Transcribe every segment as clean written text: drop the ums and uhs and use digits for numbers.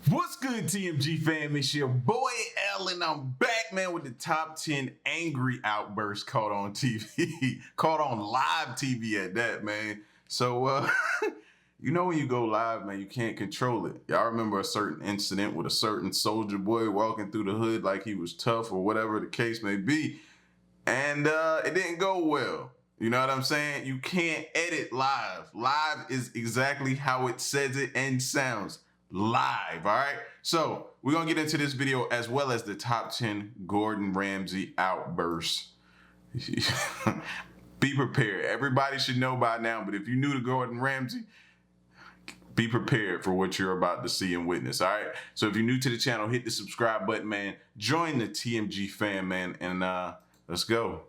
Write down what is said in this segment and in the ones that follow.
What's good, TMG fam? It's your boy L, and I'm back, man, with the top 10 angry outbursts caught on TV. Caught on live TV at that, man. So, you know when you go live, man, you can't control it. Y'all remember a certain incident with a certain soldier boy walking through the hood like he was tough or whatever the case may be. And it didn't go well. You know what I'm saying? You can't edit live. Live is exactly how it says it and sounds. Live, all right? So we're gonna get into this video as well as the top 10 Gordon Ramsay outbursts. Be prepared. Everybody should know by now, but if you're new to Gordon Ramsay, be prepared for what you're about to see and witness, all right? So if you're new to the channel, hit the subscribe button, man. Join the TMG fam, man, and let's go.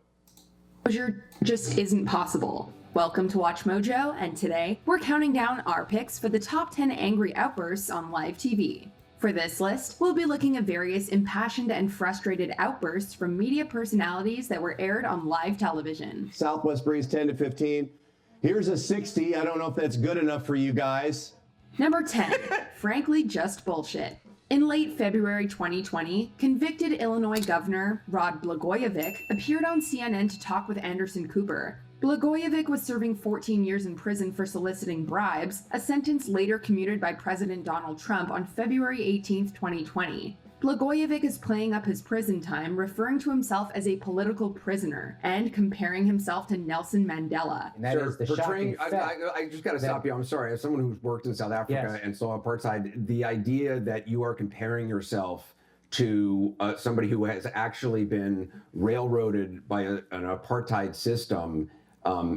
Closure just isn't possible. Welcome to Watch Mojo, and today we're counting down our picks for the top 10 angry outbursts on live TV. For this list, we'll be looking at various impassioned and frustrated outbursts from media personalities that were aired on live television. Southwest breeze 10 to 15. Here's a 60. I don't know if that's good enough for you guys. Number 10, frankly just bullshit. In late February 2020, convicted Illinois Governor Rod Blagojevich appeared on CNN to talk with Anderson Cooper. Blagojevich was serving 14 years in prison for soliciting bribes, a sentence later commuted by President Donald Trump on February 18, 2020. Blagojevich is playing up his prison time, referring to himself as a political prisoner and comparing himself to Nelson Mandela. And that is the shocking fact. I just got to stop you. I'm sorry. As someone who's worked in South Africa and saw apartheid, the idea that you are comparing yourself to somebody who has actually been railroaded by an apartheid system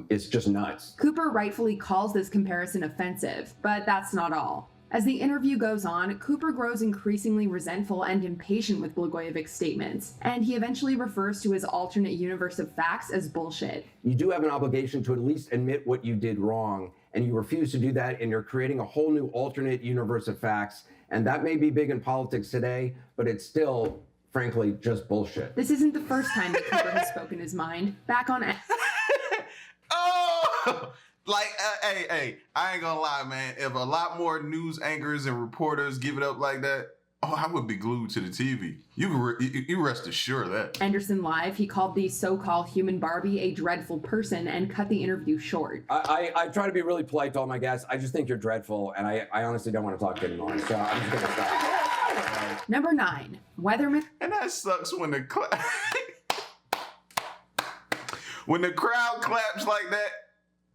is just nuts. Cooper rightfully calls this comparison offensive, but that's not all. As the interview goes on, Cooper grows increasingly resentful and impatient with Blagojevich's statements, and he eventually refers to his alternate universe of facts as bullshit. You do have an obligation to at least admit what you did wrong, and you refuse to do that, and you're creating a whole new alternate universe of facts, and that may be big in politics today, but it's still, frankly, just bullshit. This isn't the first time that Cooper has spoken his mind. Back on... Oh! Like, hey, I ain't gonna lie, man. If a lot more news anchors and reporters give it up like that, oh, I would be glued to the TV. You rest assured of that. Anderson Live, he called the so-called human Barbie a dreadful person and cut the interview short. I try to be really polite to all my guests. I just think you're dreadful, and I honestly don't want to talk anymore, so I'm just gonna stop. Number 9, Weatherman. And that sucks when the when the crowd claps like that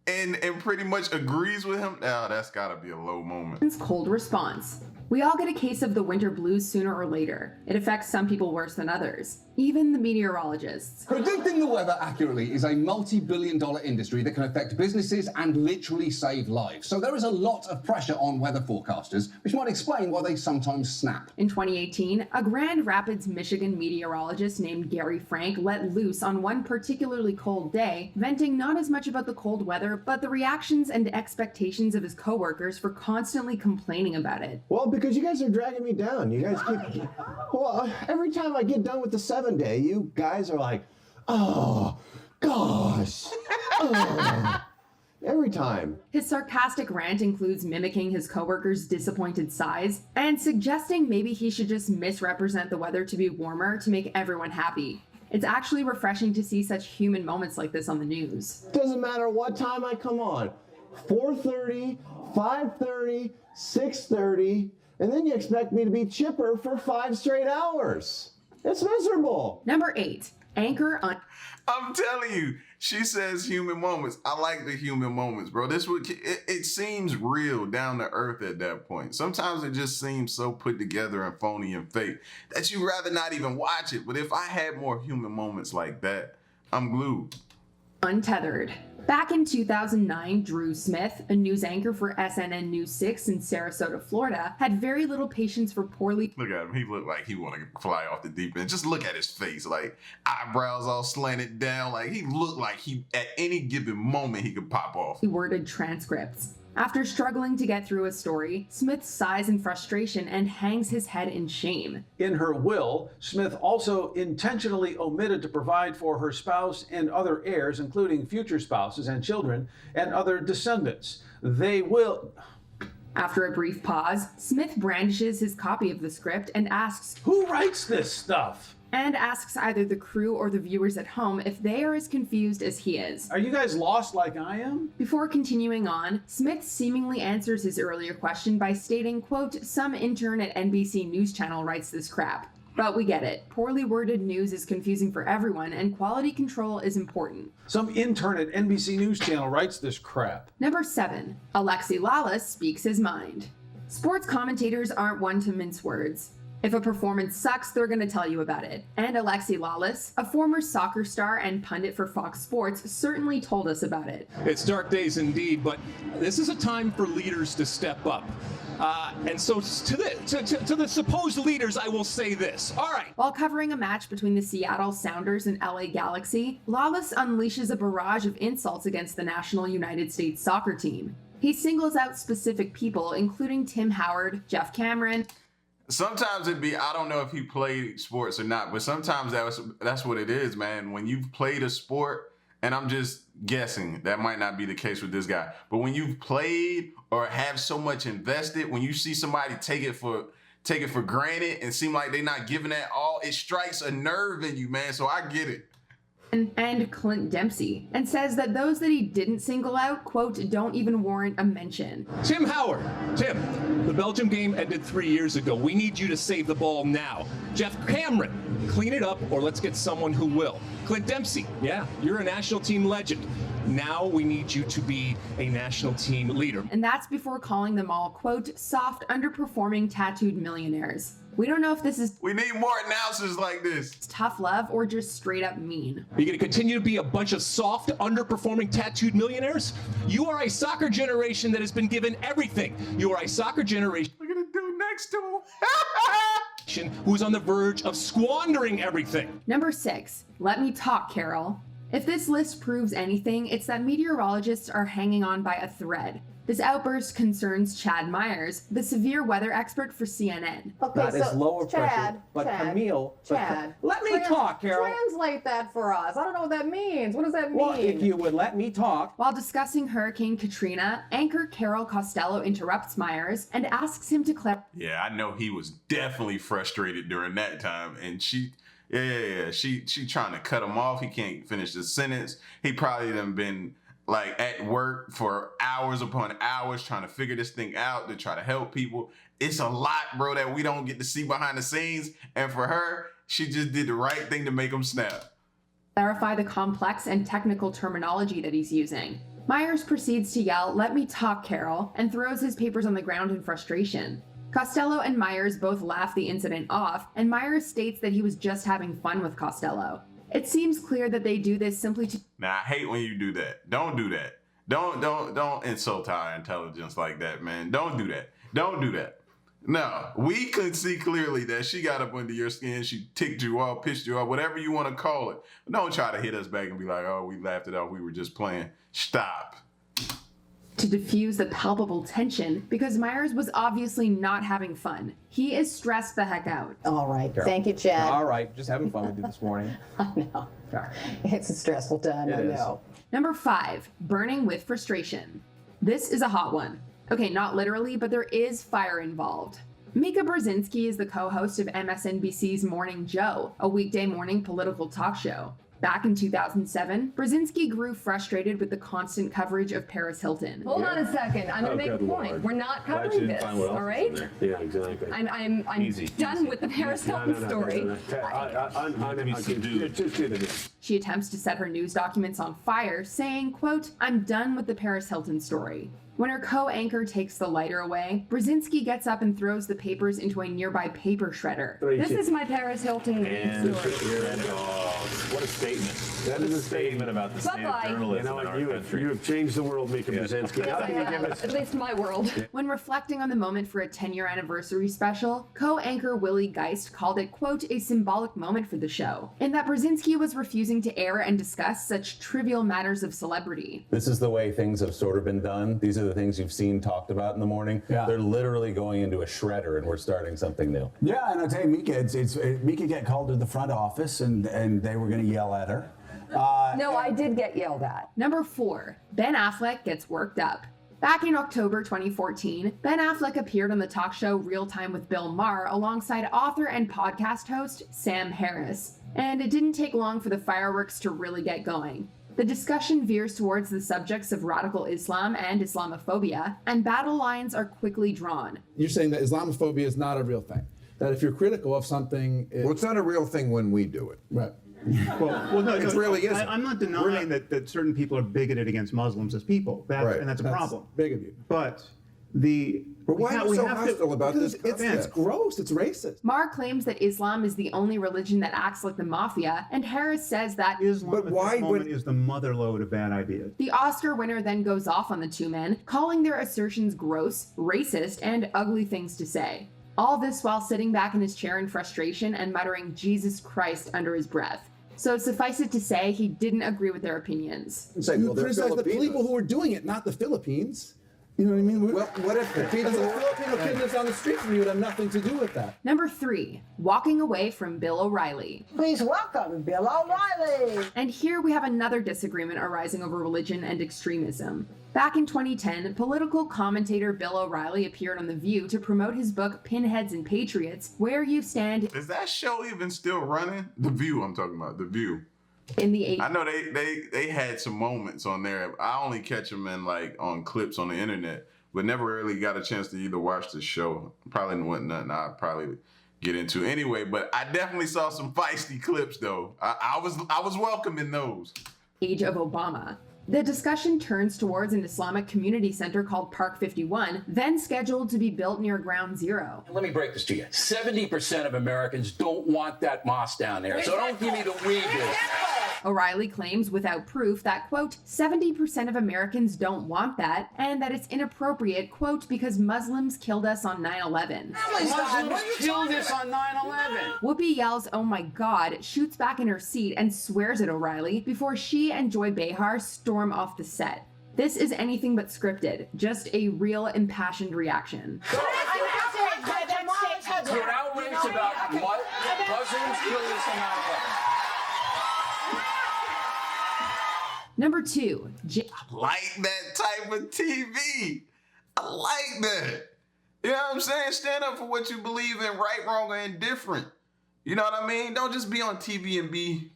and pretty much agrees with him, now that's gotta be a low moment. Cold response. We all get a case of the winter blues sooner or later. It affects some people worse than others, even the meteorologists. Predicting the weather accurately is a multi-billion-dollar industry that can affect businesses and literally save lives. So there is a lot of pressure on weather forecasters, which might explain why they sometimes snap. In 2018, a Grand Rapids, Michigan meteorologist named Gary Frank let loose on one particularly cold day, venting not as much about the cold weather, but the reactions and expectations of his coworkers for constantly complaining about it. Well, because you guys are dragging me down. You guys keep... Well, every time I get done with the 7-day, you guys are like, oh, gosh. Oh. Every time. His sarcastic rant includes mimicking his coworkers' disappointed sighs and suggesting maybe he should just misrepresent the weather to be warmer to make everyone happy. It's actually refreshing to see such human moments like this on the news. Doesn't matter what time I come on. 4:30, 5:30, 6:30, and then you expect me to be chipper for 5 straight hours. It's miserable. Number 8, anchor on... I'm telling you, she says human moments. I like the human moments, bro. It seems real, down to earth at that point. Sometimes it just seems so put together and phony and fake that you'd rather not even watch it. But if I had more human moments like that, I'm glued. Untethered. Back in 2009, Drew Smith, a news anchor for SNN News 6 in Sarasota, Florida, had very little patience for poorly... Look at him. He looked like he wanted to fly off the deep end. Just look at his face. Like, eyebrows all slanted down. Like, he looked like he, at any given moment, he could pop off. Worded transcripts. After struggling to get through a story, Smith sighs in frustration and hangs his head in shame. In her will, Smith also intentionally omitted to provide for her spouse and other heirs, including future spouses and children and other descendants. They will... After a brief pause, Smith brandishes his copy of the script and asks Who writes this stuff? Either the crew or the viewers at home if they are as confused as he is. Are you guys lost like I am? Before continuing on, Smith seemingly answers his earlier question by stating, quote, some intern at NBC News Channel writes this crap. But we get it. Poorly worded news is confusing for everyone, and quality control is important. Some intern at NBC News Channel writes this crap. Number 7. Alexi Lalas speaks his mind. Sports commentators aren't one to mince words. If a performance sucks, they're going to tell you about it. And Alexi Lalas, a former soccer star and pundit for Fox Sports, certainly told us about it. It's dark days indeed, but this is a time for leaders to step up. And so to the supposed leaders, I will say this. All right. While covering a match between the Seattle Sounders and LA Galaxy, Lalas unleashes a barrage of insults against the national United States soccer team. He singles out specific people, including Tim Howard, Jeff Cameron. Sometimes it'd be, I don't know if he played sports or not, but sometimes that's what it is, man. When you've played a sport, and I'm just guessing, that might not be the case with this guy, but when you've played or have so much invested, when you see somebody take it for granted and seem like they're not giving that all, it strikes a nerve in you, man. So I get it. And Clint Dempsey, and says that those that he didn't single out, quote, don't even warrant a mention. Tim Howard. Tim, the Belgium game ended 3 years ago. We need you to save the ball now. Jeff Cameron, clean it up or let's get someone who will. Clint Dempsey, yeah, you're a national team legend. Now we need you to be a national team leader. And that's before calling them all, quote, soft, underperforming tattooed millionaires. We don't know if this is We need more announcers like this. tough love or just straight up mean. Are you going to continue to be a bunch of soft, underperforming tattooed millionaires? You are a soccer generation that has been given everything. You are a soccer generation Look at the dude next to him. who's on the verge of squandering everything. Number 6, let me talk, Carol. If this list proves anything, it's that meteorologists are hanging on by a thread. This outburst concerns Chad Myers, the severe weather expert for CNN. Okay, That is lower pressure, but Camille. Let me talk, Carol. Translate that for us. I don't know what that means. What does that mean? Well, if you would let me talk. While discussing Hurricane Katrina, anchor Carol Costello interrupts Myers and asks him to clarify. Yeah, I know he was definitely frustrated during that time, and she trying to cut him off. He can't finish the sentence. He probably done been like at work for hours upon hours trying to figure this thing out to try to help people. It's a lot, bro, that we don't get to see behind the scenes. And for her, she just did the right thing to make him snap. Clarify the complex and technical terminology that he's using. Myers proceeds to yell, "Let me talk, Carol," and throws his papers on the ground in frustration. Costello and Myers both laugh the incident off, and Myers states that he was just having fun with Costello. It seems clear that they do this simply to— Now, I hate when you do that. Don't do that. Don't insult our intelligence like that, man. Don't do that. Don't do that. No, we could see clearly that she got up under your skin. She ticked you off, pissed you off, whatever you want to call it. But don't try to hit us back and be like, oh, we laughed it off. We were just playing. Stop. to diffuse the palpable tension because Myers was obviously not having fun. He is stressed the heck out. All right. Carol. Thank you, Chad. All right, just having fun with you this morning. I know. It's a stressful time, It I is. know. Number 5, burning with frustration. This is a hot one. Okay, not literally, but there is fire involved. Mika Brzezinski is the co-host of MSNBC's Morning Joe, a weekday morning political talk show. Back in 2007, Brzezinski grew frustrated with the constant coverage of Paris Hilton. Hold on a second. I'm going to make a good point. Lord. We're not Glad you covering didn't this, find what else all was right? in there. Yeah, exactly. I'm Easy. done with the Paris Hilton story. Just do the news. She attempts to set her news documents on fire, saying, quote, "I'm done with the Paris Hilton story." When her co-anchor takes the lighter away, Brzezinski gets up and throws the papers into a nearby paper shredder. This is my Paris Hilton And story. what a statement. That is a statement about the state of Bye-bye. journalism in our country. You have changed the world, Mika Brzezinski. Yes, How I can you give have. us? At least my world. When reflecting on the moment for a 10-year anniversary special, co-anchor Willie Geist called it, quote, "a symbolic moment for the show," in that Brzezinski was refusing to air and discuss such trivial matters of celebrity. This is the way things have sort of been done. These are the things you've seen talked about in the morning. Yeah. They're literally going into a shredder and we're starting something new. Yeah, and I'll tell you, Mika, Mika got called to the front office and they were going to yell at her. No, I did get yelled at. Number 4, Ben Affleck gets worked up. Back in October 2014, Ben Affleck appeared on the talk show Real Time with Bill Maher alongside author and podcast host Sam Harris. And it didn't take long for the fireworks to really get going. The discussion veers towards the subjects of radical Islam and Islamophobia, and battle lines are quickly drawn. You're saying that Islamophobia is not a real thing. That if you're critical of something... Well, it's not a real thing when we do it. Right. Well, no, it really isn't. I'm not denying that certain people are bigoted against Muslims as people, and that's a problem. Big of you. But why are you so hostile about this? It's gross. It's racist. Maher claims that Islam is the only religion that acts like the mafia, and Harris says that Islam at this moment is the motherlode of bad ideas. The Oscar winner then goes off on the two men, calling their assertions gross, racist, and ugly things to say. All this while sitting back in his chair in frustration and muttering "Jesus Christ" under his breath. So suffice it to say, he didn't agree with their opinions. You criticize the people who are doing it, not the Philippines. You know what I mean? Well, what if the people... Because a Filipino kid lives down the street from you would have nothing to do with that. Number 3, walking away from Bill O'Reilly. Please welcome Bill O'Reilly. And here we have another disagreement arising over religion and extremism. Back in 2010, political commentator Bill O'Reilly appeared on The View to promote his book Pinheads and Patriots, Where You Stand. Is that show even still running? The View, I'm talking about. The View. In the 80s. I know they had some moments on there. I only catch them in on clips on the internet, but never really got a chance to either watch the show. Probably wasn't nothing I'd probably get into anyway. But I definitely saw some feisty clips though. I was welcoming those. Age of Obama. The discussion turns towards an Islamic community center called Park 51, then scheduled to be built near Ground Zero. Let me break this to you. 70% of Americans don't want that mosque down there, so don't give me the we do. O'Reilly claims without proof that, quote, 70% of Americans don't want that, and that it's inappropriate, quote, because Muslims killed us on 9/11. Muslims killed us on 9/11. Whoopi yells, "Oh my God," shoots back in her seat and swears at O'Reilly before she and Joy Behar storm off the set. This is anything but scripted, just a real impassioned reaction. You're outraged about what? Muslims killed us on 9/11. Number 2. I like that type of TV. I like that. You know what I'm saying? Stand up for what you believe in, right, wrong, or indifferent. You know what I mean? Don't just be on TV and be...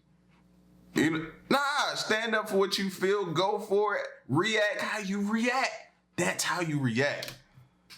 stand up for what you feel, go for it, react how you react. That's how you react.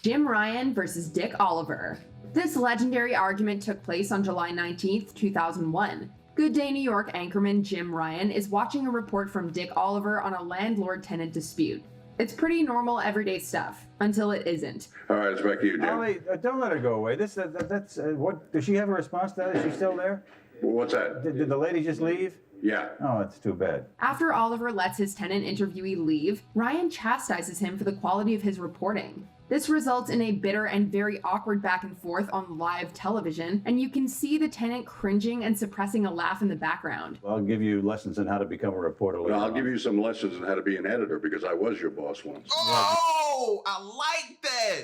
Jim Ryan versus Dick Oliver. This legendary argument took place on July 19th, 2001. Good Day New York anchorman Jim Ryan is watching a report from Dick Oliver on a landlord-tenant dispute. It's pretty normal everyday stuff, until it isn't. All right, it's back to you, Jim. Ollie, don't let her go away. What, does she have a response to that? Is she still there? What's that? Did the lady just leave? Yeah. Oh, it's too bad. After Oliver lets his tenant interviewee leave, Ryan chastises him for the quality of his reporting. This results in a bitter and very awkward back and forth on live television, and you can see the tenant cringing and suppressing a laugh in the background. I'll give you lessons on how to become a reporter later. Well, I'll give you some lessons on how to be an editor because I was your boss once. Oh, I like that.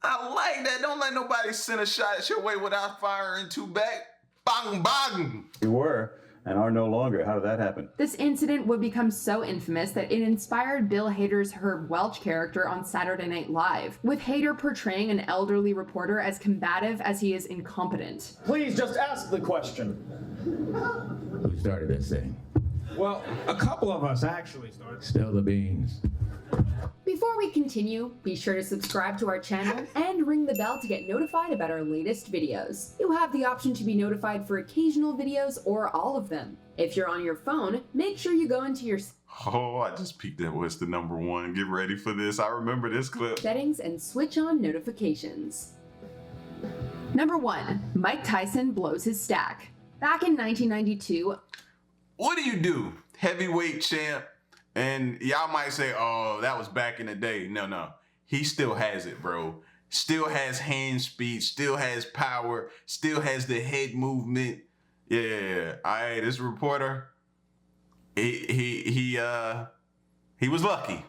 I like that. Don't let nobody send a shot at your way without firing two back. Bang, bang. You were. And are no longer. How did that happen? This incident would become so infamous that it inspired Bill Hader's Herb Welch character on Saturday Night Live, with Hader portraying an elderly reporter as combative as he is incompetent. Please just ask the question. Who started this thing? Well, a couple of us actually started. Spill the beans. Before we continue, be sure to subscribe to our channel and ring the bell to get notified about our latest videos. You have the option to be notified for occasional videos or all of them. If you're on your phone, make sure you go into your Oh, I just peeked at what's the number one. Get ready for this. I remember this clip. Settings and switch on notifications. Number 1. Mike Tyson blows his stack. Back in 1992... What do? Heavyweight champ. And y'all might say, oh, that was back in the day. No. He still has it, bro. Still has hand speed, still has power, still has the head movement. Yeah. All right, this reporter, he was lucky.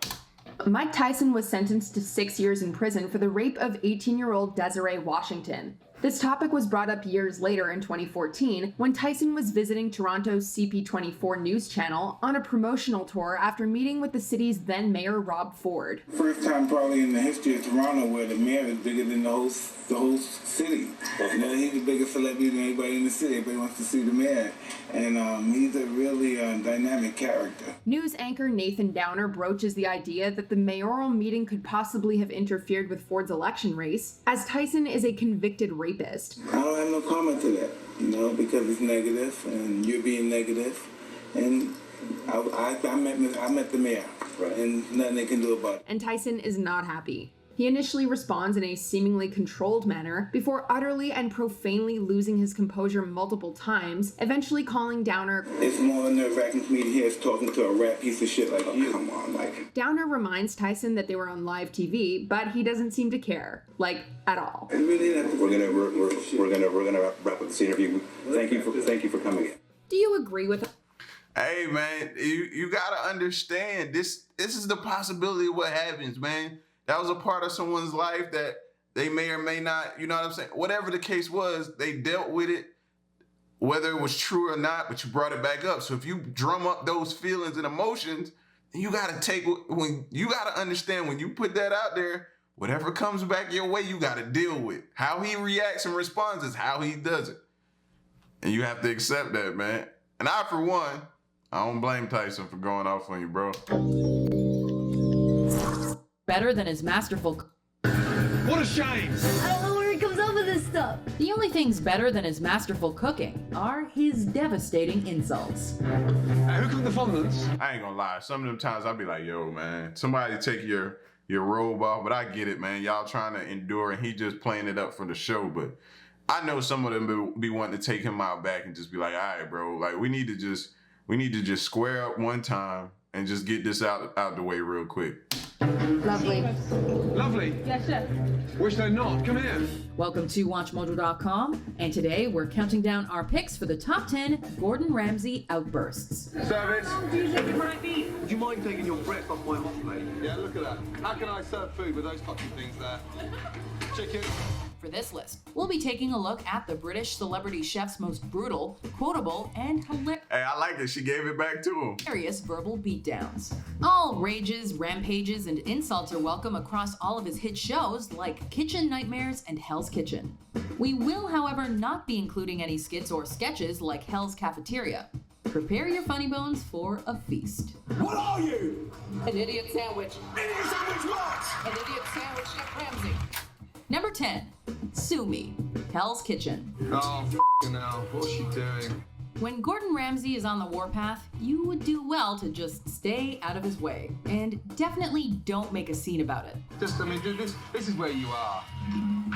Mike Tyson was sentenced to 6 years in prison for the rape of 18-year-old Desiree Washington. This topic was brought up years later in 2014 when Tyson was visiting Toronto's CP24 news channel on a promotional tour after meeting with the city's then mayor Rob Ford. First time probably in the history of Toronto where the mayor is bigger than the whole city. You know, he's the biggest celebrity than anybody in the city. Everybody wants to see the mayor. And he's a really dynamic character. News anchor Nathan Downer broaches the idea that the mayoral meeting could possibly have interfered with Ford's election race, as Tyson is a convicted rapist. I don't have no comment to that, you know, because it's negative and you're being negative. And I met the mayor, right, and nothing they can do about it. And Tyson is not happy. He initially responds in a seemingly controlled manner before utterly and profanely losing his composure multiple times, eventually calling Downer, "It's more nerve-wracking for me to hear us talking to a rat piece of shit like you." Come on, like. Downer reminds Tyson that they were on live TV, but he doesn't seem to care, like, at all. We're gonna wrap up this interview. Thank you for coming in. Do you agree with? Hey man, you gotta understand this is the possibility of what happens, man. That was a part of someone's life that they may or may not, you know what I'm saying? Whatever the case was, they dealt with it, whether it was true or not, but you brought it back up. So if you drum up those feelings and emotions, you gotta understand when you put that out there, whatever comes back your way, you gotta deal with. How he reacts and responds is how he does it. And you have to accept that, man. And I, for one, I don't blame Tyson for going off on you, bro. Better than his masterful. What a shame! I don't know where he comes up with this stuff. The only things better than his masterful cooking are his devastating insults. Who cooked the fondants? I ain't gonna lie. Some of them times I'll be like, yo, man, somebody take your robe off, but I get it, man. Y'all trying to endure, and he just playing it up for the show, but I know some of them be wanting to take him out back and just be like, all right, bro, like we need to just square up one time and just get this out the way real quick. Lovely. Lovely? Yes, chef. Wish they'd not. Come here. Welcome to WatchMojo.com, and today we're counting down our picks for the top 10 Gordon Ramsay outbursts. Service. Do you think it might be? Would you mind taking your breath off my hot plate? Yeah, look at that. How can I serve food with those touchy things there? Chicken. For this list, we'll be taking a look at the British celebrity chef's most brutal, quotable, and Hey, I like it. She gave it back to him. hilarious verbal beatdowns. All rages, rampages, and insults are welcome across all of his hit shows like Kitchen Nightmares and Hell's Kitchen. We will, however, not be including any skits or sketches like Hell's Cafeteria. Prepare your funny bones for a feast. What are you? An idiot sandwich. Idiot sandwich what? An idiot sandwich, Chef Ramsay. Number 10, Sue Me, Hell's Kitchen. Oh, f***ing hell. What's she doing? When Gordon Ramsay is on the warpath, you would do well to just stay out of his way. And definitely don't make a scene about it. Just, I mean, this is where you are.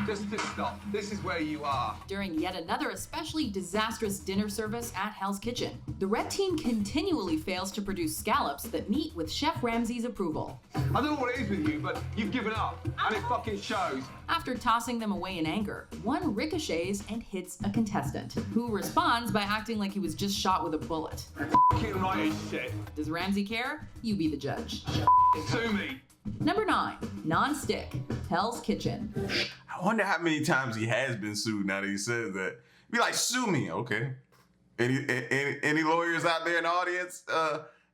Just stop. This is where you are. During yet another especially disastrous dinner service at Hell's Kitchen, the Red Team continually fails to produce scallops that meet with Chef Ramsay's approval. I don't know what it is with you, but you've given up, and it fucking shows. After tossing them away in anger, one ricochets and hits a contestant, who responds by acting like he was just shot with a bullet. Fucking right as shit. Does Ramsay care? You be the judge. Sue me. Number 9, Non-Stick, Hell's Kitchen. I wonder how many times he has been sued now that he says that. Be like, sue me, okay? Any lawyers out there in the audience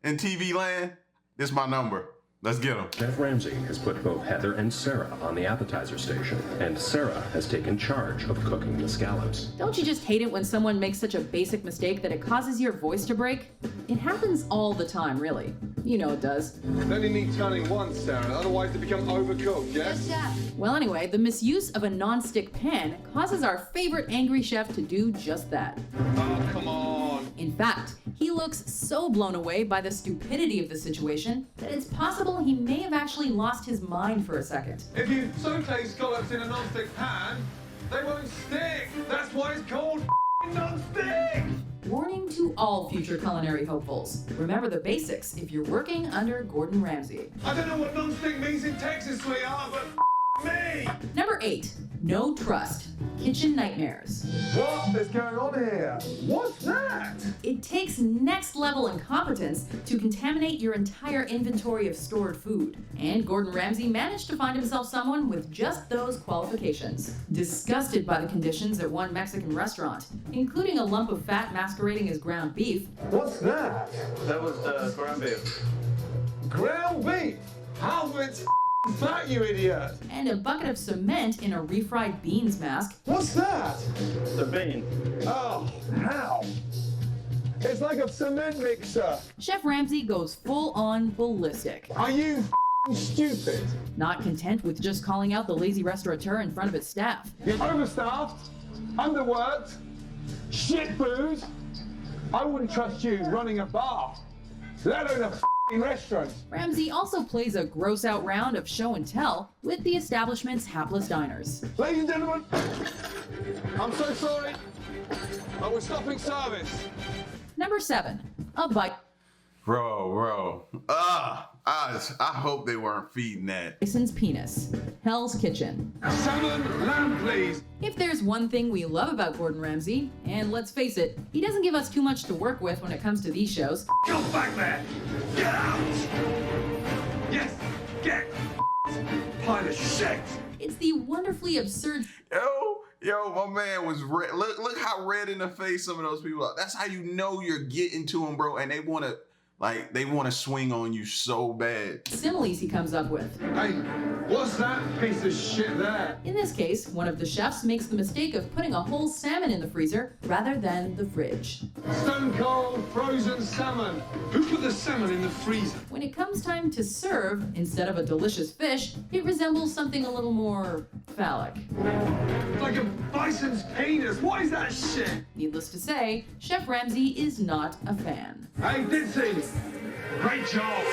in TV land? This is my number. Let's get him. Chef Ramsay has put both Heather and Sarah on the appetizer station, and Sarah has taken charge of cooking the scallops. Don't you just hate it when someone makes such a basic mistake that it causes your voice to break? It happens all the time, really. You know it does. Only need turning once, Sarah, otherwise they become overcooked, yes? Well, anyway, the misuse of a non-stick pan causes our favorite angry chef to do just that. Oh, come on. In fact, he looks so blown away by the stupidity of the situation that it's possible he may have actually lost his mind for a second. If you saute scallops in a non-stick pan, they won't stick. That's why it's called non-stick. Warning to all future culinary hopefuls. Remember the basics if you're working under Gordon Ramsay. I don't know what non-stick means in Texas, sweetheart, but me. Number 8, No Trust, Kitchen Nightmares. What is going on here? What's that? It takes next level incompetence to contaminate your entire inventory of stored food. And Gordon Ramsay managed to find himself someone with just those qualifications. Disgusted by the conditions at one Mexican restaurant, including a lump of fat masquerading as ground beef. What's that? That was ground beef. Ground beef? How it's fat, you idiot? And a bucket of cement in a refried beans mask. What's that? The bean. Oh, how? It's like a cement mixer. Chef Ramsay goes full-on ballistic. Are you stupid? Not content with just calling out the lazy restaurateur in front of his staff. You're overstaffed, underworked, shit food. I wouldn't trust you running a bar, let alone a restaurant. Ramsay also plays a gross-out round of show and tell with the establishment's hapless diners. Ladies and gentlemen, I'm so sorry, but we're stopping service. Number 7, a bite. Bro. I hope they weren't feeding that. Bison's penis. Hell's Kitchen. Salmon, lamb, please. If there's one thing we love about Gordon Ramsay, and let's face it, he doesn't give us too much to work with when it comes to these shows. Go back there. Get out. Yes, get pile of shit. It's the wonderfully absurd. Yo, my man was red. Look how red in the face some of those people are. That's how you know you're getting to them, bro. And they want to swing on you so bad. Similes he comes up with. Hey, what's that piece of shit there? In this case, one of the chefs makes the mistake of putting a whole salmon in the freezer rather than the fridge. Stone cold frozen salmon. Who put the salmon in the freezer? When it comes time to serve, instead of a delicious fish, it resembles something a little more phallic. Like a bison's penis. What is that shit? Needless to say, Chef Ramsay is not a fan. Hey, Ditsy, great job.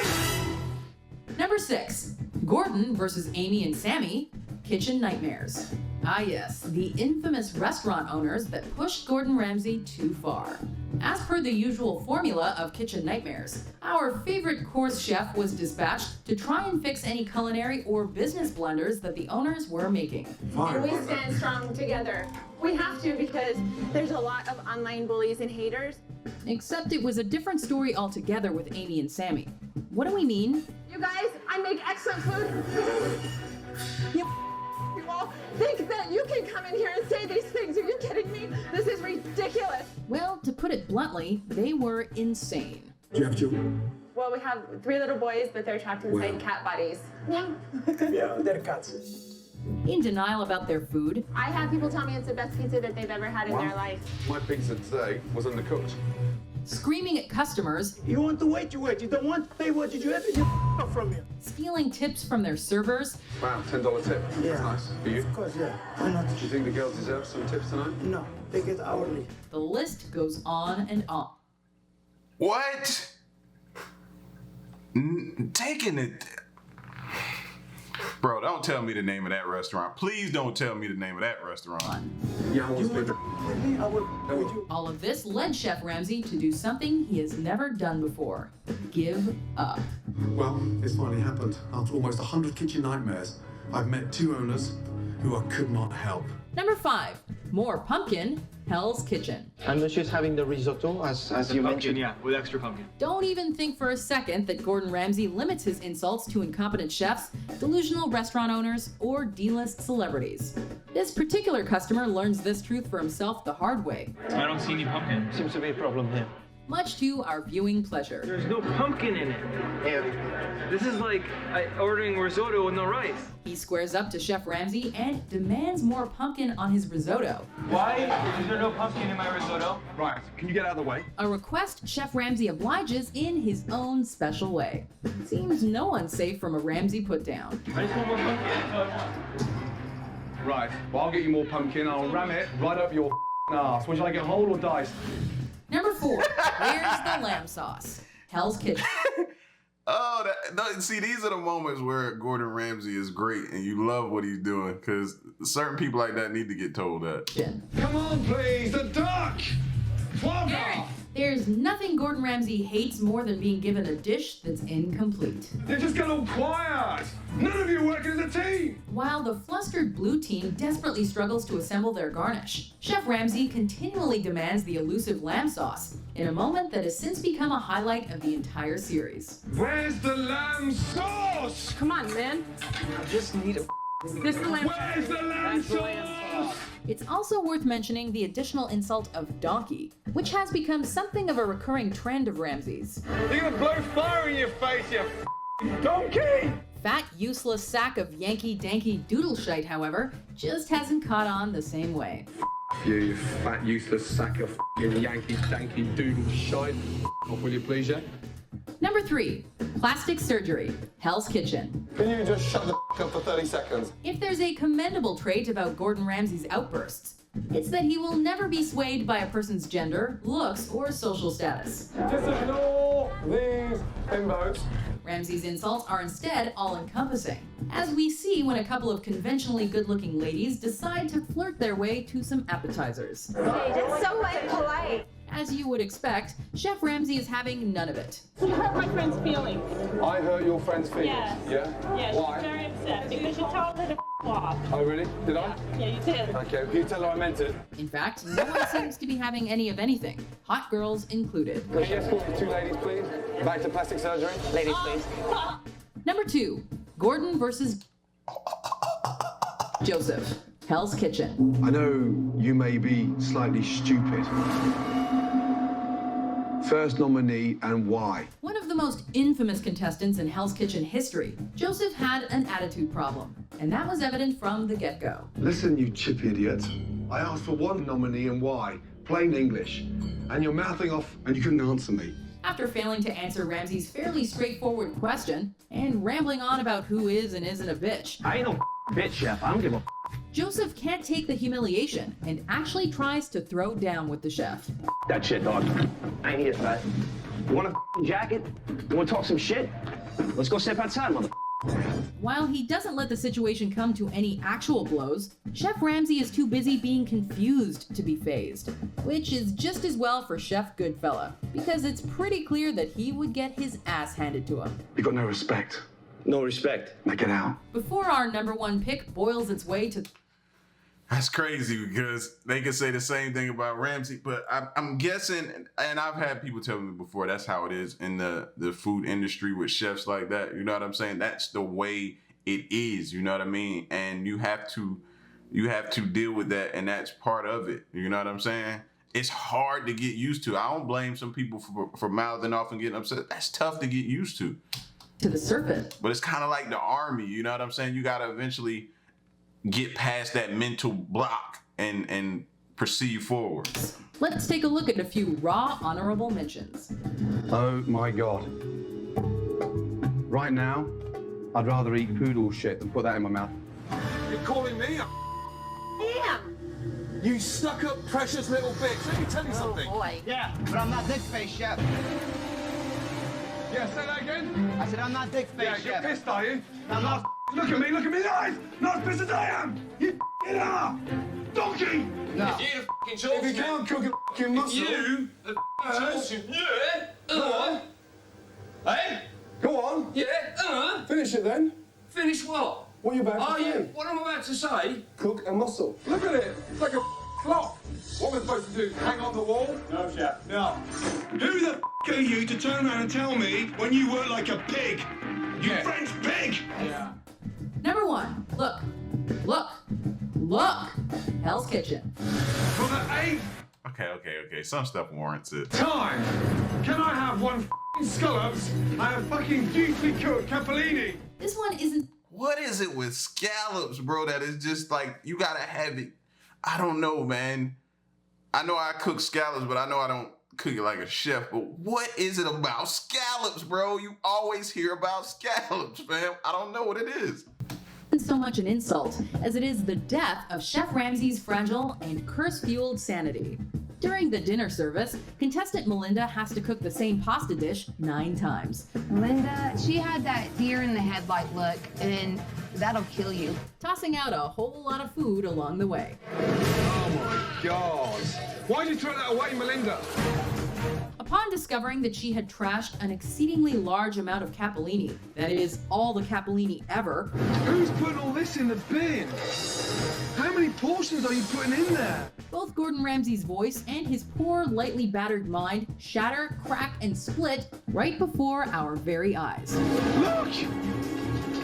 Number 6, Gordon versus Amy and Sammy, Kitchen Nightmares. Ah yes, the infamous restaurant owners that pushed Gordon Ramsay too far. As per the usual formula of Kitchen Nightmares, our favorite course chef was dispatched to try and fix any culinary or business blunders that the owners were making. And we stand strong together. We have to because there's a lot of online bullies and haters. Except it was a different story altogether with Amy and Sammy. What do we mean? You guys, I make excellent food. You all think that you can come in here and say these things. Are you kidding me? This is ridiculous. Well, to put it bluntly, they were insane. Do you have children? Well, we have 3 little boys, but they're trapped inside cat bodies. Yeah. Yeah, they're cats. In denial about their food. I have people tell me it's the best pizza that they've ever had in their life. My pizza today was undercooked. Screaming at customers. You want to wait, you wait. You don't want to pay what did you have? You from here. Stealing tips from their servers. Wow, $10 tip. Yeah. That's nice. For you? Of course, yeah. Why not? Do you think the girls deserve some tips tonight? No, they get hourly. The list goes on and on. What? Taking it. Bro, don't tell me the name of that restaurant. Please don't tell me the name of that restaurant. Yeah, I was with me? I will with you. All of this led Chef Ramsay to do something he has never done before. Give up. Well, it's finally happened. After almost 100 kitchen nightmares, I've met 2 owners who I could not help. Number 5, more pumpkin, Hell's Kitchen. And then she's having the risotto, as you mentioned. Yeah, with extra pumpkin. Don't even think for a second that Gordon Ramsay limits his insults to incompetent chefs, delusional restaurant owners, or D-list celebrities. This particular customer learns this truth for himself the hard way. I don't see any pumpkin. Seems to be a problem here. Much to our viewing pleasure. There's no pumpkin in it. Yeah. This is like ordering risotto with no rice. He squares up to Chef Ramsay and demands more pumpkin on his risotto. Why is there no pumpkin in my risotto? Right, can you get out of the way? A request Chef Ramsay obliges in his own special way. Seems no one's safe from a Ramsay putdown. I just want more pumpkin. That's all I want. Right, well, I'll get you more pumpkin. I'll ram it right up your ass. Would you like it whole or diced? Number 4, here's the lamb sauce. Hell's Kitchen. See, these are the moments where Gordon Ramsay is great and you love what he's doing because certain people like that need to get told that. Come on, please, the duck! There's nothing Gordon Ramsay hates more than being given a dish that's incomplete. You're just got all quiet! None of you are working as a team! While the flustered blue team desperately struggles to assemble their garnish, Chef Ramsay continually demands the elusive lamb sauce, in a moment that has since become a highlight of the entire series. Where's the lamb sauce? Come on, man. I just need a. This is the lamb. Where's the lamb sauce? It's also worth mentioning the additional insult of donkey, which has become something of a recurring trend of Ramsay's. You're gonna blow fire in your face, you donkey! Fat, useless sack of Yankee-danky doodle shite, however, just hasn't caught on the same way. You fat, useless sack of Yankee-danky doodle shite. Off, will you please, yeah? Number 3, plastic surgery, Hell's Kitchen. Can you just shut the up for 30 seconds? If there's a commendable trait about Gordon Ramsay's outbursts, it's that he will never be swayed by a person's gender, looks, or social status. Just ignore these bimbos. Ramsay's insults are instead all-encompassing, as we see when a couple of conventionally good-looking ladies decide to flirt their way to some appetizers. Hey, that's so impolite. As you would expect, Chef Ramsay is having none of it. You hurt my friend's feelings. I hurt your friend's feelings? Yes. Yeah? Yeah, Why? she's very upset because you told her to off. Oh, really? Did I? Yeah, you did. Okay, can you tell her I meant it? In fact, no one seems to be having any of anything, hot girls included. Can you escort me 2 ladies, please? Back to plastic surgery? Ladies, please. Number 2, Gordon versus Joseph, Hell's Kitchen. I know you may be slightly stupid. First nominee and why? One of the most infamous contestants in Hell's Kitchen history, Joseph had an attitude problem, and that was evident from the get-go. Listen, you chip idiot. I asked for one nominee and why. Plain English. And you're mouthing off and you couldn't answer me. After failing to answer Ramsay's fairly straightforward question, and rambling on about who is and isn't a bitch, I ain't no bitch, Chef. I don't give a. Joseph can't take the humiliation and actually tries to throw down with the chef. That shit, dog. I ain't here for that. You want a jacket? You want to talk some shit? Let's go step outside, mother. While he doesn't let the situation come to any actual blows, Chef Ramsay is too busy being confused to be fazed, which is just as well for Chef Goodfella, because it's pretty clear that he would get his ass handed to him. You got no respect. No respect. Now get out. Before our number 1 pick boils its way to... That's crazy because they could say the same thing about Ramsay, but I'm guessing, and I've had people tell me before, that's how it is in the food industry with chefs like that. You know what I'm saying? That's the way it is. You know what I mean? And you have to deal with that, and that's part of it. You know what I'm saying? It's hard to get used to. I don't blame some people for mouthing off and getting upset. That's tough to get used to. To the serpent. But it's kind of like the army. You know what I'm saying? You got to eventually get past that mental block and proceed forward. Let's take a look at a few raw honorable mentions. Oh my God. Right now, I'd rather eat poodle shit than put that in my mouth. You're calling me a Damn. You stuck up precious little bitch. Let me tell you something. Boy. Yeah, but I'm not dick face, Chef. Yeah, say that again. I said I'm not dick face, Yeah, Chef. you're pissed, are you? I'm not. Look at me in the eyes! Not as pissed as I am! You are! Donkey! No. If you can't cook a fucking muscle... You... Hey? Go on. Yeah, Finish it then. Finish what? What are you about to say? What am I about to say? Cook a muscle. Look at it. It's like a clock. What am I supposed to do? Hang on the wall? No, Chef. No. Who the are you to turn around and tell me when you work like a pig? You French pig! Yeah. Number 1, look, Hell's Kitchen. For the 8th Okay. Some stuff warrants it. time, can I have one f***ing scallops and a fucking juicy cooked capellini? This one isn't... What is it with scallops, bro, that is just like, you gotta have it? I don't know, man. I know I cook scallops, but I know I don't cook it like a chef. But what is it about scallops, bro? You always hear about scallops, fam. I don't know what it is. So much an insult as it is the death of Chef Ramsay's fragile and curse-fueled sanity. During the dinner service, contestant Melinda has to cook the same pasta dish 9 times. Melinda, she had that deer in the headlight look, and that'll kill you. Tossing out a whole lot of food along the way. Oh my God. Why'd you throw that away, Melinda? A Upon discovering that she had trashed an exceedingly large amount of capellini, that is, all the capellini ever, Who's putting all this in the bin? How many portions are you putting in there? both Gordon Ramsay's voice and his poor, lightly battered mind shatter, crack, and split right before our very eyes. Look!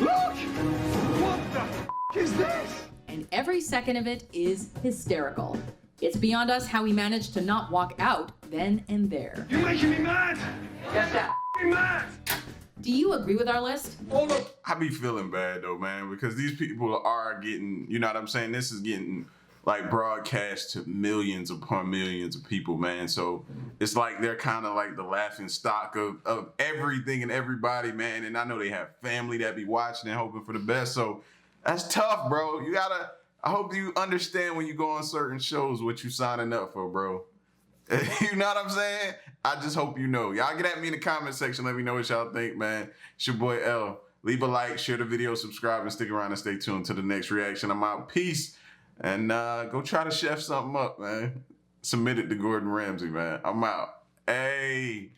Look! What the f*** is this? And every second of it is hysterical. It's beyond us how he managed to not walk out then and there. You're making me mad! Yes, sir. Me mad! Do you agree with our list? I be feeling bad though, man, because these people are getting, you know what I'm saying? This is getting like broadcast to millions upon millions of people, man. So it's like they're kind of like the laughing stock of everything and everybody, man. And I know they have family that be watching and hoping for the best. So that's tough, bro. I hope you understand when you go on certain shows what you signing up for, bro. You know what I'm saying? I just hope you know. Y'all get at me in the comment section. Let me know what y'all think, man. It's your boy L. Leave a like, share the video, subscribe, and stick around and stay tuned to the next reaction. I'm out. Peace. And go try to chef something up, man. Submit it to Gordon Ramsay, man. I'm out. Hey.